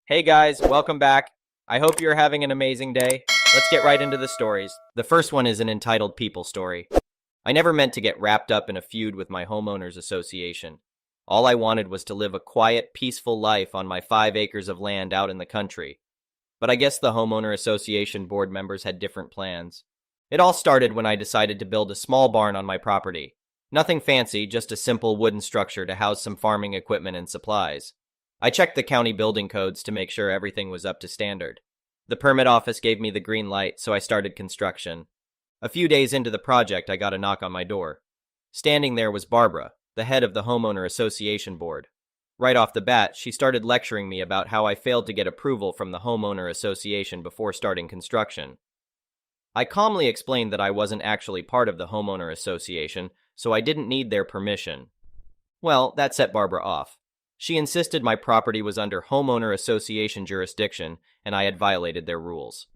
Hey guys, welcome back. I hope you're having an amazing day. Let's get right into the stories. The first one is an entitled people story. I never meant to get wrapped up in a feud with my homeowners association. All I wanted was to live a quiet, peaceful life on my 5 acres of land out in the country. But I guess the homeowner association board members had different plans. It all started when I decided to build a small barn on my property. Nothing fancy, just a simple wooden structure to house some farming equipment and supplies. I checked the county building codes to make sure everything was up to standard. The permit office gave me the green light, so I started construction. A few days into the project, I got a knock on my door. Standing there was Barbara, the head of the homeowner association board. Right off the bat, she started lecturing me about how I failed to get approval from the homeowner association before starting construction. I calmly explained that I wasn't actually part of the homeowner association, so I didn't need their permission. Well, that set Barbara off. She insisted my property was under homeowner association jurisdiction and I had violated their rules.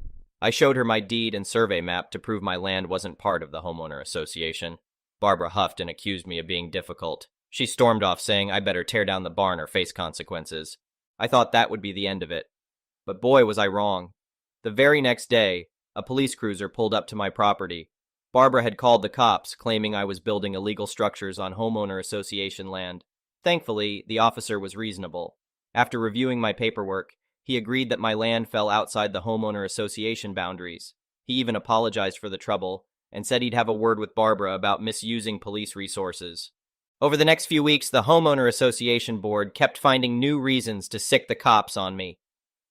I showed her my deed and survey map to prove my land wasn't part of the homeowner association. Barbara huffed and accused me of being difficult. She stormed off saying I better tear down the barn or face consequences. I thought that would be the end of it. But boy, was I wrong. The very next day, a police cruiser pulled up to my property. Barbara had called the cops, claiming I was building illegal structures on homeowner association land. Thankfully, the officer was reasonable. After reviewing my paperwork, he agreed that my land fell outside the homeowner association boundaries. He even apologized for the trouble and said he'd have a word with Barbara about misusing police resources. Over the next few weeks, the homeowner association board kept finding new reasons to sick the cops on me.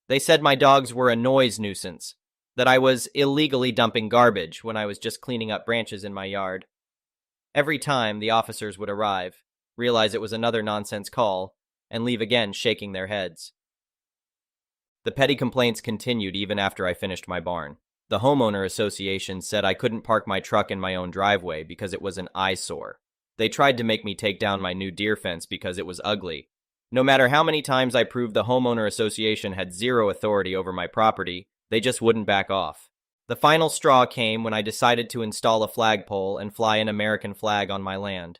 They said my dogs were a noise nuisance, that I was illegally dumping garbage when I was just cleaning up branches in my yard. Every time, the officers would arrive, realize it was another nonsense call, and leave again shaking their heads. The petty complaints continued even after I finished my barn. The homeowner association said I couldn't park my truck in my own driveway because it was an eyesore. They tried to make me take down my new deer fence because it was ugly. No matter how many times I proved the homeowner association had zero authority over my property, they just wouldn't back off. The final straw came when I decided to install a flagpole and fly an American flag on my land.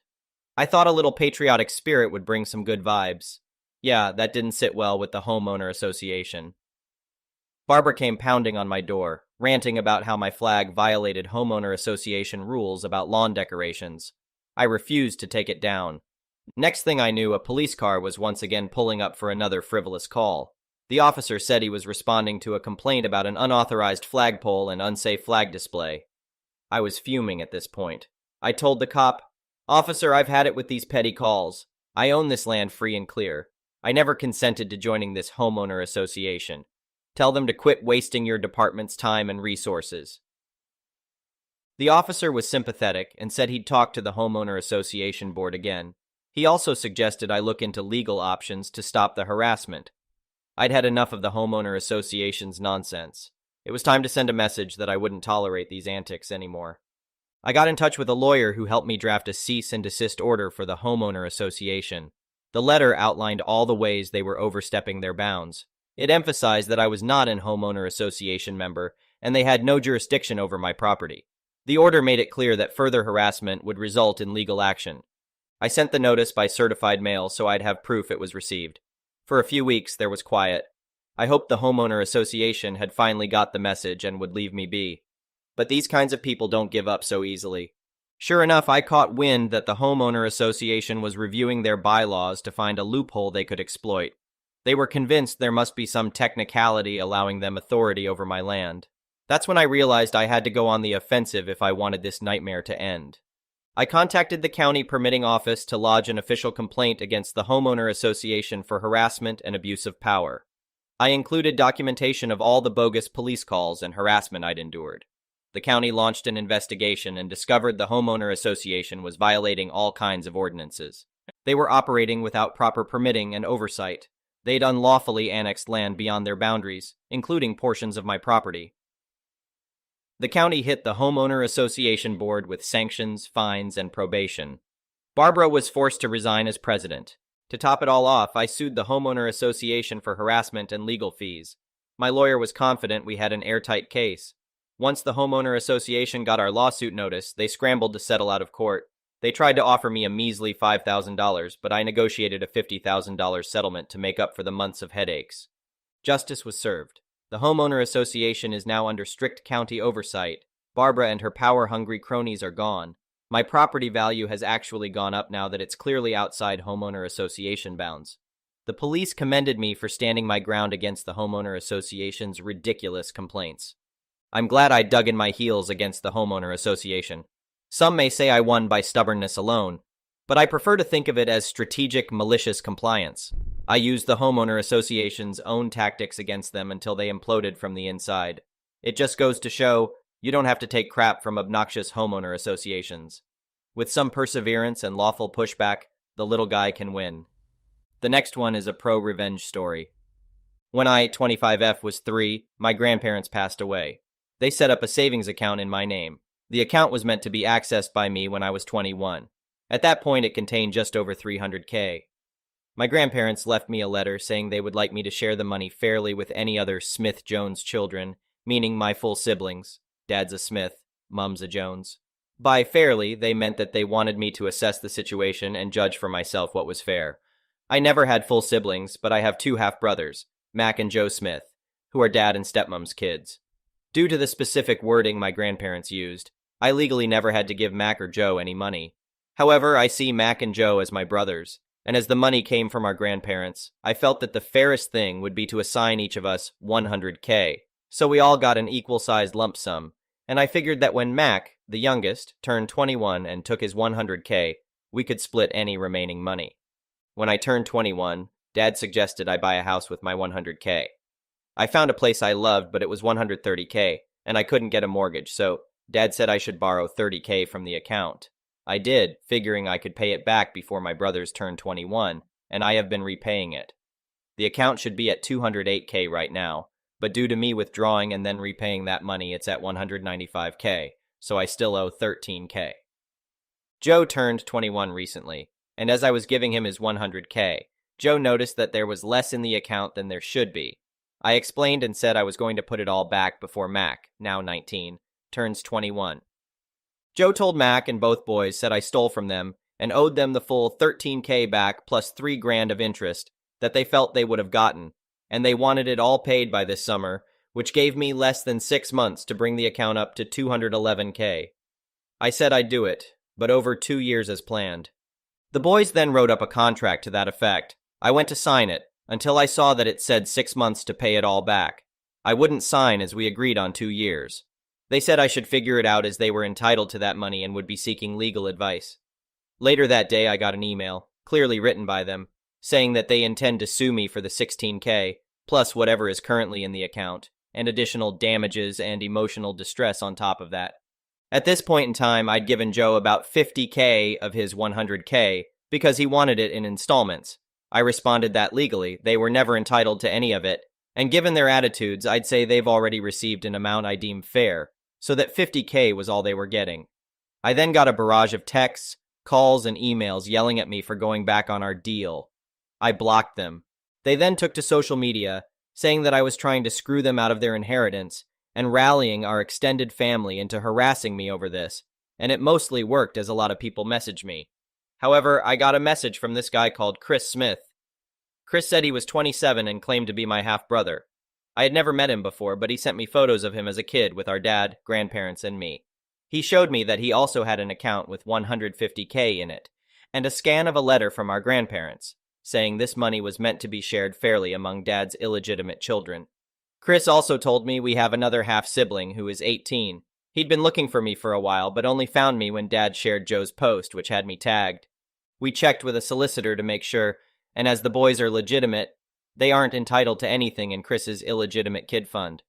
I thought a little patriotic spirit would bring some good vibes. Yeah, that didn't sit well with the homeowner association. Barbara came pounding on my door, ranting about how my flag violated homeowner association rules about lawn decorations. I refused to take it down. Next thing I knew, a police car was once again pulling up for another frivolous call. The officer said he was responding to a complaint about an unauthorized flagpole and unsafe flag display. I was fuming at this point. I told the cop, "Officer, I've had it with these petty calls. I own this land free and clear. I never consented to joining this homeowner association. Tell them to quit wasting your department's time and resources." The officer was sympathetic and said he'd talk to the homeowner association board again. He also suggested I look into legal options to stop the harassment. I'd had enough of the homeowner association's nonsense. It was time to send a message that I wouldn't tolerate these antics anymore. I got in touch with a lawyer who helped me draft a cease and desist order for the homeowner association. The letter outlined all the ways they were overstepping their bounds. It emphasized that I was not an homeowner association member and they had no jurisdiction over my property. The order made it clear that further harassment would result in legal action. I sent the notice by certified mail so I'd have proof it was received. For a few weeks, there was quiet. I hoped the homeowner association had finally got the message and would leave me be. But these kinds of people don't give up so easily. Sure enough, I caught wind that the homeowner association was reviewing their bylaws to find a loophole they could exploit. They were convinced there must be some technicality allowing them authority over my land. That's when I realized I had to go on the offensive if I wanted this nightmare to end. I contacted the county permitting office to lodge an official complaint against the homeowner association for harassment and abuse of power. I included documentation of all the bogus police calls and harassment I'd endured. The county launched an investigation and discovered the homeowner association was violating all kinds of ordinances. They were operating without proper permitting and oversight. They'd unlawfully annexed land beyond their boundaries, including portions of my property. The county hit the homeowner association board with sanctions, fines, and probation. Barbara was forced to resign as president. To top it all off, I sued the homeowner association for harassment and legal fees. My lawyer was confident we had an airtight case. Once the homeowner association got our lawsuit notice, they scrambled to settle out of court. They tried to offer me a measly $5,000, but I negotiated a $50,000 settlement to make up for the months of headaches. Justice was served. The homeowner association is now under strict county oversight. Barbara and her power-hungry cronies are gone. My property value has actually gone up now that it's clearly outside homeowner association bounds. The police commended me for standing my ground against the homeowner association's ridiculous complaints. I'm glad I dug in my heels against the homeowner association. Some may say I won by stubbornness alone, but I prefer to think of it as strategic, malicious compliance. I used the homeowner association's own tactics against them until they imploded from the inside. It just goes to show you don't have to take crap from obnoxious homeowner associations. With some perseverance and lawful pushback, the little guy can win. The next one is a pro-revenge story. When I, 25F, was 3, my grandparents passed away. They set up a savings account in my name. The account was meant to be accessed by me when I was 21. At that point, it contained just over $300K. My grandparents left me a letter saying they would like me to share the money fairly with any other Smith-Jones children, meaning my full siblings. Dad's a Smith, Mom's a Jones. By fairly, they meant that they wanted me to assess the situation and judge for myself what was fair. I never had full siblings, but I have 2 half-brothers, Mac and Joe Smith, who are Dad and Stepmom's kids. Due to the specific wording my grandparents used, I legally never had to give Mac or Joe any money. However, I see Mac and Joe as my brothers, and as the money came from our grandparents, I felt that the fairest thing would be to assign each of us $100K, so we all got an equal-sized lump sum. And I figured that when Mac, the youngest, turned 21 and took his $100K, we could split any remaining money. When I turned 21, Dad suggested I buy a house with my $100K. I found a place I loved, but it was $130K, and I couldn't get a mortgage, so Dad said I should borrow $30K from the account. I did, figuring I could pay it back before my brothers turned 21, and I have been repaying it. The account should be at $208K right now, but due to me withdrawing and then repaying that money, it's at $195K, so I still owe $13K. Joe turned 21 recently, and as I was giving him his $100K, Joe noticed that there was less in the account than there should be. I explained and said I was going to put it all back before Mac, now 19, turns 21. Joe told Mac and both boys said I stole from them and owed them the full $13K back plus $3,000 of interest that they felt they would have gotten, and they wanted it all paid by this summer, which gave me less than 6 months to bring the account up to $211K. I said I'd do it, but over 2 years as planned. The boys then wrote up a contract to that effect. I went to sign it, until I saw that it said 6 months to pay it all back. I wouldn't sign as we agreed on 2 years. They said I should figure it out as they were entitled to that money and would be seeking legal advice. Later that day I got an email, clearly written by them, saying that they intend to sue me for the $16K, plus whatever is currently in the account, and additional damages and emotional distress on top of that. At this point in time, I'd given Joe about $50K of his $100K because he wanted it in installments. I responded that legally, they were never entitled to any of it, and given their attitudes, I'd say they've already received an amount I deem fair, so that $50K was all they were getting. I then got a barrage of texts, calls, and emails yelling at me for going back on our deal. I blocked them. They then took to social media, saying that I was trying to screw them out of their inheritance, and rallying our extended family into harassing me over this, and it mostly worked as a lot of people messaged me. However, I got a message from this guy called Chris Smith. Chris said he was 27 and claimed to be my half-brother. I had never met him before, but he sent me photos of him as a kid with our dad, grandparents, and me. He showed me that he also had an account with $150K in it, and a scan of a letter from our grandparents, saying this money was meant to be shared fairly among Dad's illegitimate children. Chris also told me we have another half-sibling who is 18. He'd been looking for me for a while, but only found me when Dad shared Joe's post, which had me tagged. We checked with a solicitor to make sure, and as the boys are legitimate, they aren't entitled to anything in Chris's illegitimate kid fund.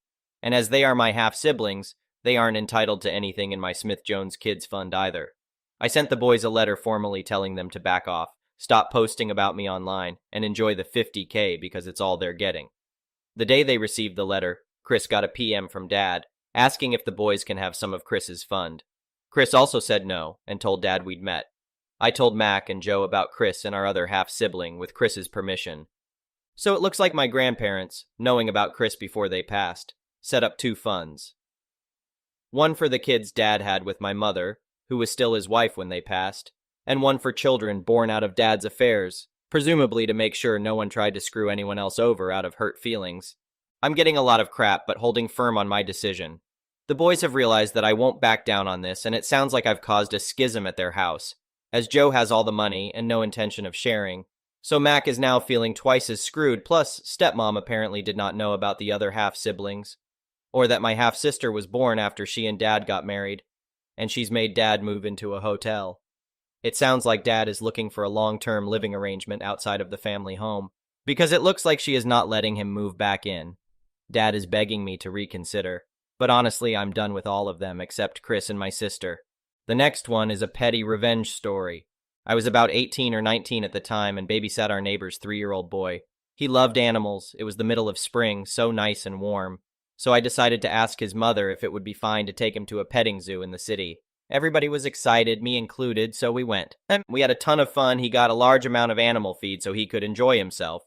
And as they are my half-siblings, they aren't entitled to anything in my Smith-Jones kids fund either. I sent the boys a letter formally telling them to back off, stop posting about me online, and enjoy the $50K because it's all they're getting. The day they received the letter, Chris got a PM from Dad, asking if the boys can have some of Chris's fund. Chris also said no, and told Dad we'd met. I told Mac and Joe about Chris and our other half-sibling with Chris's permission. So it looks like my grandparents, knowing about Chris before they passed, set up 2 funds. One for the kids Dad had with my mother, who was still his wife when they passed, and one for children born out of Dad's affairs, presumably to make sure no one tried to screw anyone else over out of hurt feelings. I'm getting a lot of crap, but holding firm on my decision. The boys have realized that I won't back down on this, and it sounds like I've caused a schism at their house, as Joe has all the money and no intention of sharing. So Mac is now feeling twice as screwed, plus stepmom apparently did not know about the other half-siblings, or that my half-sister was born after she and Dad got married, and she's made Dad move into a hotel. It sounds like Dad is looking for a long-term living arrangement outside of the family home, because it looks like she is not letting him move back in. Dad is begging me to reconsider, but honestly, I'm done with all of them except Chris and my sister. The next one is a petty revenge story. I was about 18 or 19 at the time and babysat our neighbor's 3-year-old boy. He loved animals. It was the middle of spring, so nice and warm. So I decided to ask his mother if it would be fine to take him to a petting zoo in the city. Everybody was excited, me included, so we went. We had a ton of fun. He got a large amount of animal feed so he could enjoy himself.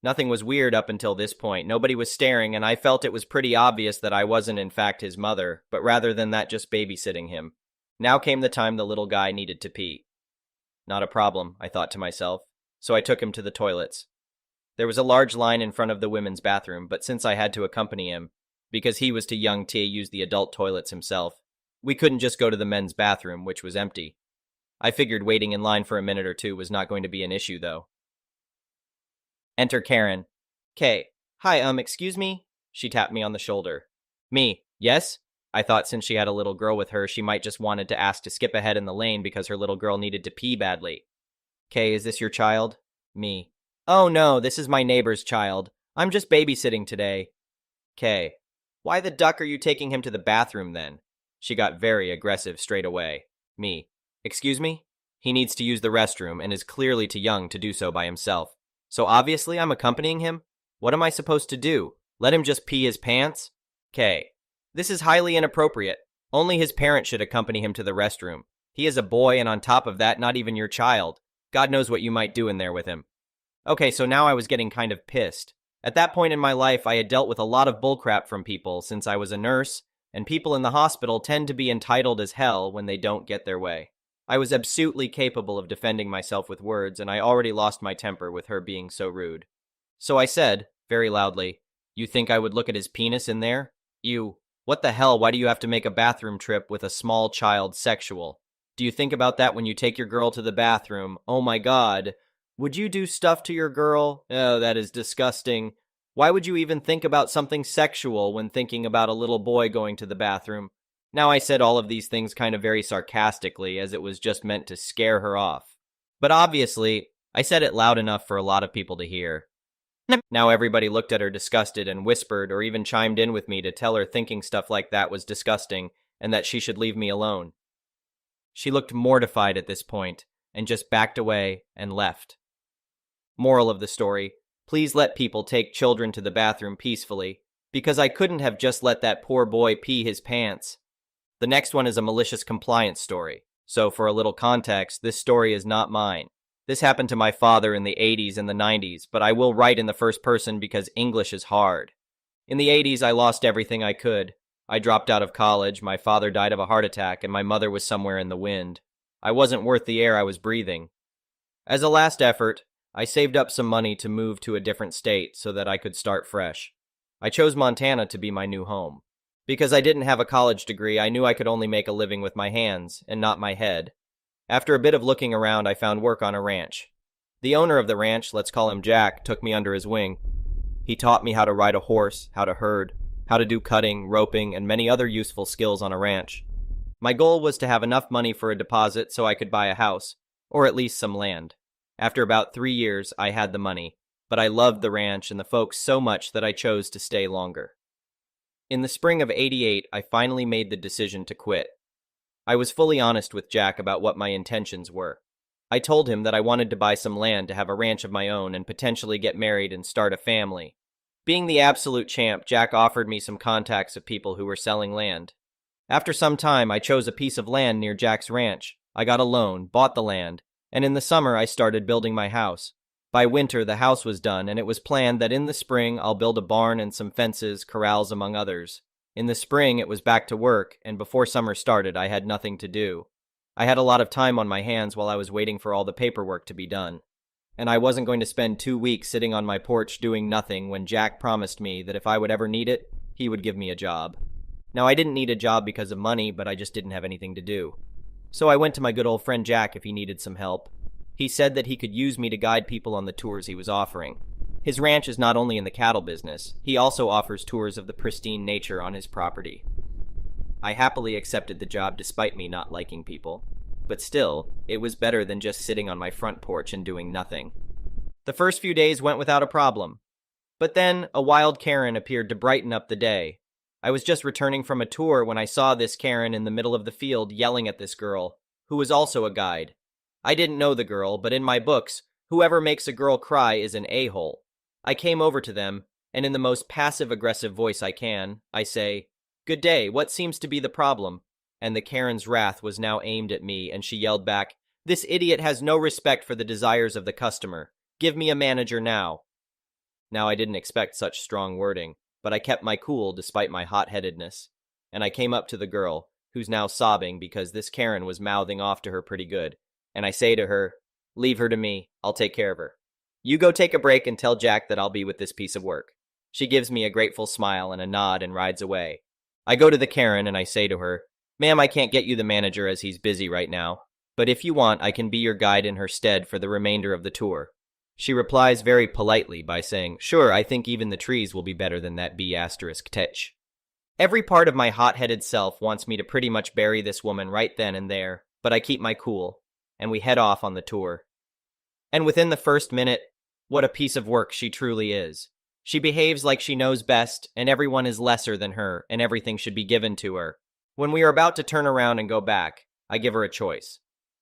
Nothing was weird up until this point. Nobody was staring, and I felt it was pretty obvious that I wasn't in fact his mother, but rather than that just babysitting him. Now came the time the little guy needed to pee. Not a problem, I thought to myself, so I took him to the toilets. There was a large line in front of the women's bathroom, but since I had to accompany him, because he was too young to use the adult toilets himself, we couldn't just go to the men's bathroom, which was empty. I figured waiting in line for a minute or two was not going to be an issue, though. Enter Karen. "Kay. Hi, excuse me?" She tapped me on the shoulder. Me. "Yes?" I thought since she had a little girl with her, she might just wanted to ask to skip ahead in the lane because her little girl needed to pee badly. "Kay, is this your child?" Me. "Oh no, this is my neighbor's child. I'm just babysitting today." Kay. "Why the duck are you taking him to the bathroom then?" She got very aggressive straight away. Me. "Excuse me? He needs to use the restroom and is clearly too young to do so by himself. So obviously I'm accompanying him? What am I supposed to do? Let him just pee his pants?" K. "This is highly inappropriate. Only his parents should accompany him to the restroom. He is a boy, and on top of that, not even your child. God knows what you might do in there with him." Okay, so now I was getting kind of pissed. At that point in my life, I had dealt with a lot of bullcrap from people since I was a nurse, and people in the hospital tend to be entitled as hell when they don't get their way. I was absolutely capable of defending myself with words, and I already lost my temper with her being so rude. So I said, very loudly, "You think I would look at his penis in there? You, what the hell, why do you have to make a bathroom trip with a small child sexual? Do you think about that when you take your girl to the bathroom? Oh my God. Would you do stuff to your girl? Oh, that is disgusting. Why would you even think about something sexual when thinking about a little boy going to the bathroom?" Now I said all of these things kind of very sarcastically, as it was just meant to scare her off. But obviously, I said it loud enough for a lot of people to hear. Now everybody looked at her disgusted and whispered or even chimed in with me to tell her thinking stuff like that was disgusting and that she should leave me alone. She looked mortified at this point and just backed away and left. Moral of the story, please let people take children to the bathroom peacefully, because I couldn't have just let that poor boy pee his pants. The next one is a malicious compliance story. So for a little context, this story is not mine. This happened to my father in the 80s and the 90s, but I will write in the first person because English is hard. In the 80s, I lost everything I could. I dropped out of college, my father died of a heart attack, and my mother was somewhere in the wind. I wasn't worth the air I was breathing. As a last effort, I saved up some money to move to a different state so that I could start fresh. I chose Montana to be my new home. Because I didn't have a college degree, I knew I could only make a living with my hands, and not my head. After a bit of looking around, I found work on a ranch. The owner of the ranch, let's call him Jack, took me under his wing. He taught me how to ride a horse, how to herd, how to do cutting, roping, and many other useful skills on a ranch. My goal was to have enough money for a deposit so I could buy a house, or at least some land. After about 3 years, I had the money, but I loved the ranch and the folks so much that I chose to stay longer. In the spring of '88, I finally made the decision to quit. I was fully honest with Jack about what my intentions were. I told him that I wanted to buy some land to have a ranch of my own and potentially get married and start a family. Being the absolute champ, Jack offered me some contacts of people who were selling land. After some time, I chose a piece of land near Jack's ranch. I got a loan, bought the land, and in the summer I started building my house. By winter, the house was done, and it was planned that in the spring I'll build a barn and some fences, corrals, among others. In the spring, it was back to work, and before summer started, I had nothing to do. I had a lot of time on my hands while I was waiting for all the paperwork to be done. and I wasn't going to spend 2 weeks sitting on my porch doing nothing when Jack promised me that if I would ever need it, he would give me a job. Now, I didn't need a job because of money, but I just didn't have anything to do. So I went to my good old friend Jack if he needed some help. He said that he could use me to guide people on the tours he was offering. His ranch is not only in the cattle business, he also offers tours of the pristine nature on his property. I happily accepted the job despite me not liking people. But still, it was better than just sitting on my front porch and doing nothing. The first few days went without a problem. But then, a wild Karen appeared to brighten up the day. I was just returning from a tour when I saw this Karen in the middle of the field yelling at this girl, who was also a guide. I didn't know the girl, but in my books, whoever makes a girl cry is an a-hole. I came over to them, and in the most passive-aggressive voice I can, I say, "Good day, what seems to be the problem?" And the Karen's wrath was now aimed at me, and she yelled back, "This idiot has no respect for the desires of the customer. Give me a manager now." Now, I didn't expect such strong wording, but I kept my cool despite my hot-headedness, and I came up to the girl, who's now sobbing because this Karen was mouthing off to her pretty good, and I say to her, "Leave her to me, I'll take care of her. You go take a break and tell Jack that I'll be with this piece of work." She gives me a grateful smile and a nod and rides away. I go to the Karen and I say to her, "Ma'am, I can't get you the manager as he's busy right now, but if you want, I can be your guide in her stead for the remainder of the tour." She replies very politely by saying, "Sure, I think even the trees will be better than that B*tech." Every part of my hot-headed self wants me to pretty much bury this woman right then and there, but I keep my cool, and we head off on the tour. And within the first minute, what a piece of work she truly is. She behaves like she knows best, and everyone is lesser than her, and everything should be given to her. When we are about to turn around and go back, I give her a choice.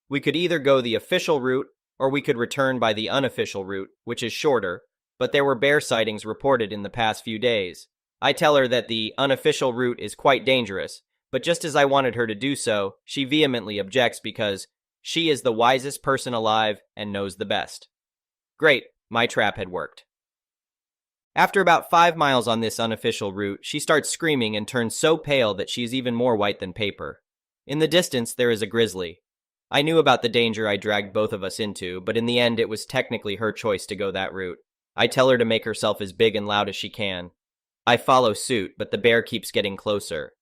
We could either go the official route, or we could return by the unofficial route, which is shorter, but there were bear sightings reported in the past few days. I tell her that the unofficial route is quite dangerous, but just as I wanted her to do so, she vehemently objects because she is the wisest person alive and knows the best. Great, my trap had worked. After about 5 miles on this unofficial route, she starts screaming and turns so pale that she's even more white than paper. In the distance, there is a grizzly. I knew about the danger I dragged both of us into, but in the end, it was technically her choice to go that route. I tell her to make herself as big and loud as she can. I follow suit, but the bear keeps getting closer.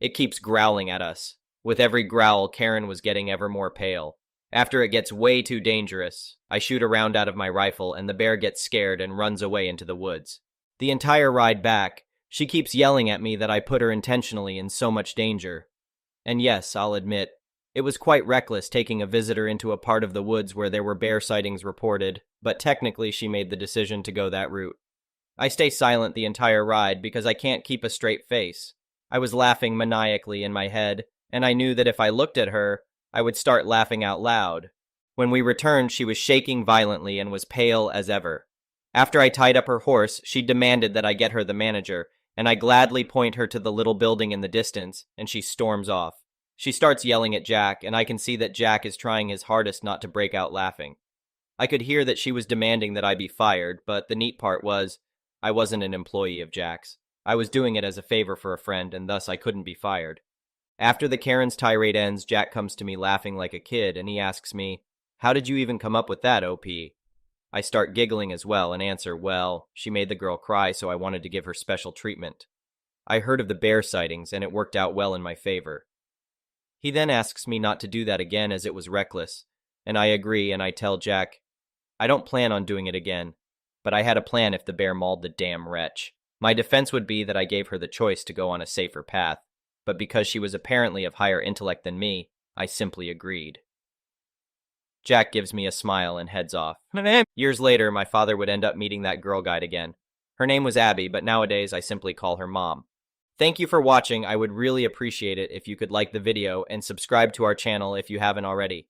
It keeps growling at us. With every growl, Karen was getting ever more pale. After it gets way too dangerous, I shoot a round out of my rifle and the bear gets scared and runs away into the woods. The entire ride back, she keeps yelling at me that I put her intentionally in so much danger. And yes, I'll admit, it was quite reckless taking a visitor into a part of the woods where there were bear sightings reported, but technically she made the decision to go that route. I stay silent the entire ride because I can't keep a straight face. I was laughing maniacally in my head, and I knew that if I looked at her, I would start laughing out loud. When we returned, she was shaking violently and was pale as ever. After I tied up her horse, she demanded that I get her the manager, and I gladly point her to the little building in the distance, and she storms off. She starts yelling at Jack, and I can see that Jack is trying his hardest not to break out laughing. I could hear that she was demanding that I be fired, but the neat part was, I wasn't an employee of Jack's. I was doing it as a favor for a friend, and thus I couldn't be fired. After the Karen's tirade ends, Jack comes to me laughing like a kid, and he asks me, "How did you even come up with that, OP?" I start giggling as well and answer, "Well, she made the girl cry, so I wanted to give her special treatment. I heard of the bear sightings, and it worked out well in my favor." He then asks me not to do that again as it was reckless, and I agree, and I tell Jack, I don't plan on doing it again, but I had a plan if the bear mauled the damn wretch. My defense would be that I gave her the choice to go on a safer path, but because she was apparently of higher intellect than me, I simply agreed. Jack gives me a smile and heads off. Years later, my father would end up meeting that girl guide again. Her name was Abby, but nowadays I simply call her Mom. Thank you for watching. I would really appreciate it if you could like the video and subscribe to our channel if you haven't already.